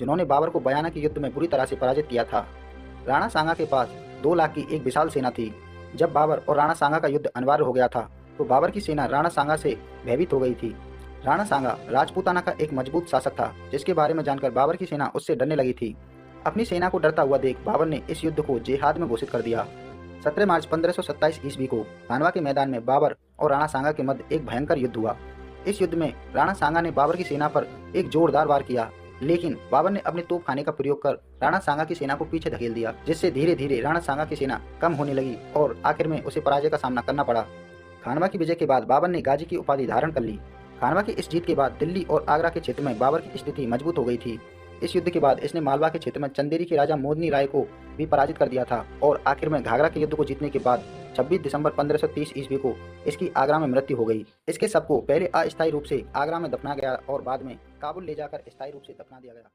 जिन्होंने बाबर को बयाना के युद्ध में बुरी तरह से पराजित किया था। राणा सांगा के पास 2 लाख की एक विशाल सेना थी। जब बाबर और राणा सांगा का युद्ध अनिवार्य हो गया था तो बाबर की सेना राणा सांगा से भयभीत हो गई थी। राणा सांगा राजपूताना का एक मजबूत शासक था, जिसके बारे में जानकर बाबर की सेना उससे डरने लगी थी। अपनी सेना को डरता हुआ देख बाबर ने इस युद्ध को जेहाद में घोषित कर दिया। 17 मार्च 1527 ईस्वी को खानवा के मैदान में बाबर और राणा सांगा के मध्य एक भयंकर युद्ध हुआ। इस युद्ध में राणा सांगा ने बाबर की सेना पर एक जोरदार वार किया, लेकिन बाबर ने अपने तोपखाने का प्रयोग कर राणा सांगा की सेना को पीछे धकेल दिया, जिससे धीरे धीरे राणा सांगा की सेना कम होने लगी और आखिर में उसे पराजय का सामना करना पड़ा। खानवा की विजय के बाद बाबर ने गाजी की उपाधि धारण कर ली। खानवा की इस जीत के बाद दिल्ली और आगरा के क्षेत्र में बाबर की स्थिति मजबूत हो गई थी। इस युद्ध के बाद इसने मालवा के क्षेत्र में चंदेरी के राजा मोदनी राय को भी पराजित कर दिया था और आखिर में घाघरा के युद्ध को जीतने के बाद 26 दिसंबर 1530 ईस्वी को इसकी आगरा में मृत्यु हो गई। इसके शव को पहले अस्थायी रूप से आगरा में दफना गया और बाद में काबुल ले जाकर स्थायी रूप से दफना दिया गया।